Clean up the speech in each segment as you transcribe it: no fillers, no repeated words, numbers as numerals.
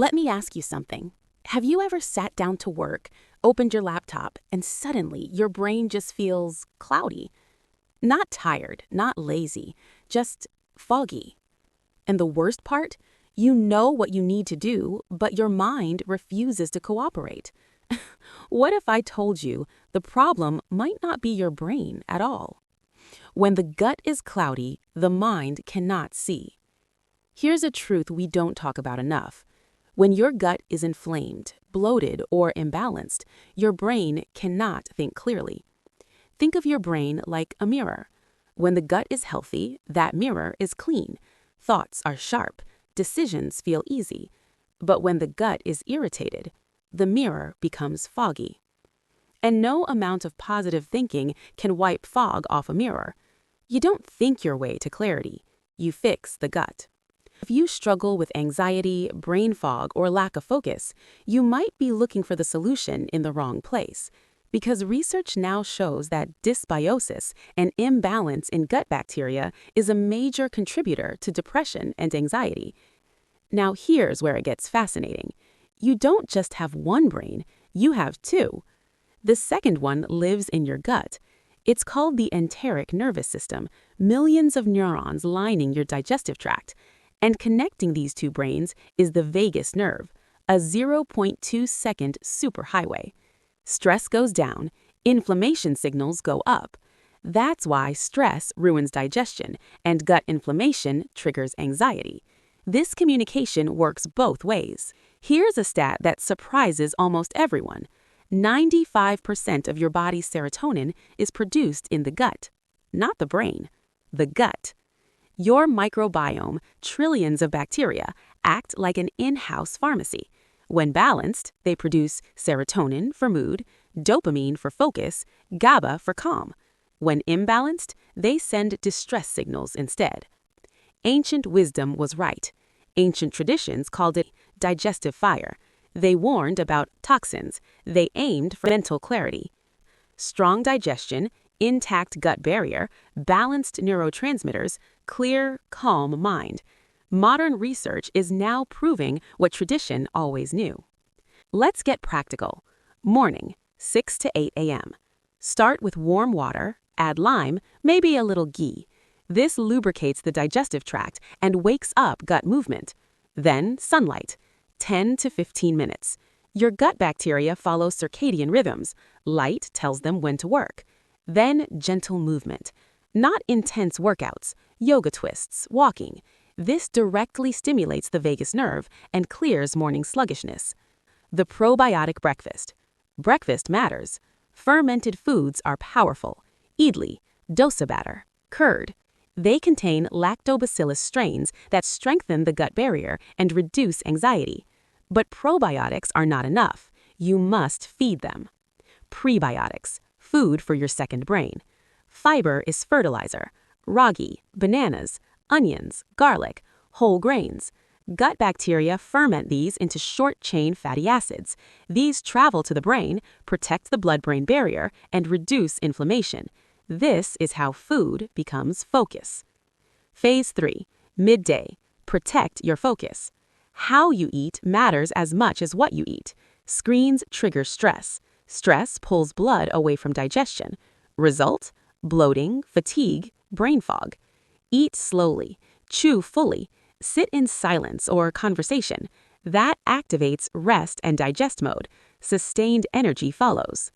Let me ask you something. Have you ever sat down to work, opened your laptop, and suddenly your brain just feels cloudy? Not tired, not lazy, just foggy. And the worst part? You know what you need to do, but your mind refuses to cooperate. What if I told you the problem might not be your brain at all? When the gut is cloudy, the mind cannot see. Here's a truth we don't talk about enough. When your gut is inflamed, bloated, or imbalanced, your brain cannot think clearly. Think of your brain like a mirror. When the gut is healthy, that mirror is clean. Thoughts are sharp. Decisions feel easy. But when the gut is irritated, the mirror becomes foggy. And no amount of positive thinking can wipe fog off a mirror. You don't think your way to clarity. You fix the gut. If you struggle with anxiety, brain fog, or lack of focus, you might be looking for the solution in the wrong place. Because research now shows that dysbiosis, an imbalance in gut bacteria, is a major contributor to depression and anxiety. Now here's where it gets fascinating. You don't just have one brain, you have two. The second one lives in your gut. It's called the enteric nervous system, millions of neurons lining your digestive tract. And connecting these two brains is the vagus nerve, a 0.2-second superhighway. Stress goes down, inflammation signals go up. That's why stress ruins digestion and gut inflammation triggers anxiety. This communication works both ways. Here's a stat that surprises almost everyone. 95% of your body's serotonin is produced in the gut, not the brain, the gut. Your microbiome, trillions of bacteria, act like an in-house pharmacy. When balanced, they produce serotonin for mood, dopamine for focus, GABA for calm. When imbalanced, they send distress signals instead. Ancient wisdom was right. Ancient traditions called it digestive fire. They warned about toxins. They aimed for mental clarity. Strong digestion, intact gut barrier, balanced neurotransmitters, clear, calm mind. Modern research is now proving what tradition always knew. Let's get practical. Morning, 6 to 8 a.m. Start with warm water, add lime, maybe a little ghee. This lubricates the digestive tract and wakes up gut movement. Then sunlight, 10 to 15 minutes. Your gut bacteria follow circadian rhythms. Light tells them when to work. Then gentle movement. Not intense workouts, yoga twists, walking. This directly stimulates the vagus nerve and clears morning sluggishness. The probiotic breakfast. Breakfast matters. Fermented foods are powerful. Idli, dosa batter, curd. They contain lactobacillus strains that strengthen the gut barrier and reduce anxiety. But probiotics are not enough. You must feed them. Prebiotics, food for your second brain. Fiber is fertilizer. Ragi, bananas, onions, garlic, whole grains. Gut bacteria ferment these into short-chain fatty acids. These travel to the brain, protect the blood-brain barrier, and reduce inflammation. This is how food becomes focus. Phase 3, midday. Protect your focus. How you eat matters as much as what you eat. Screens trigger stress. Stress pulls blood away from digestion. Result? Bloating, fatigue, brain fog. Eat slowly. Chew fully. Sit in silence or conversation. That activates rest and digest mode. Sustained energy follows.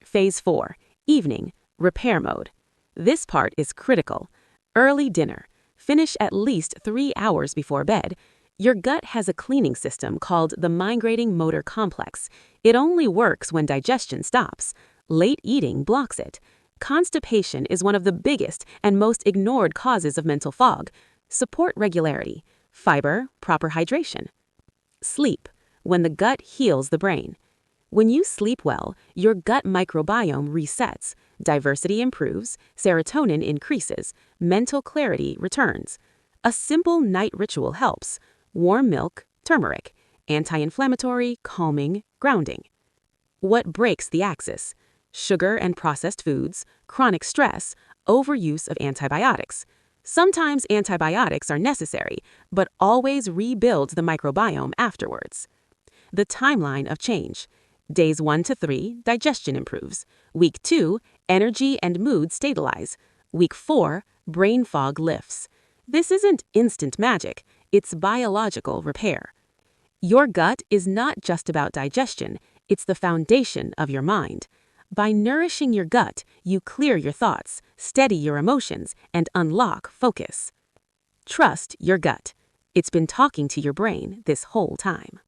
Phase 4, evening, repair mode. This part is critical. Early dinner. Finish at least 3 hours before bed. Your gut has a cleaning system called the migrating motor complex. It only works when digestion stops. Late eating blocks it. Constipation is one of the biggest and most ignored causes of mental fog. Support regularity. Fiber, proper hydration. Sleep, when the gut heals the brain. When you sleep well, your gut microbiome resets. Diversity improves, serotonin increases, mental clarity returns. A simple night ritual helps. Warm milk, turmeric, anti-inflammatory, calming, grounding. What breaks the axis? Sugar and processed foods, chronic stress, overuse of antibiotics. Sometimes antibiotics are necessary, but always rebuild the microbiome afterwards. The timeline of change. Days 1 to 3, digestion improves. Week 2, energy and mood stabilize. Week 4, brain fog lifts. This isn't instant magic, it's biological repair. Your gut is not just about digestion, it's the foundation of your mind. By nourishing your gut, you clear your thoughts, steady your emotions, and unlock focus. Trust your gut. It's been talking to your brain this whole time.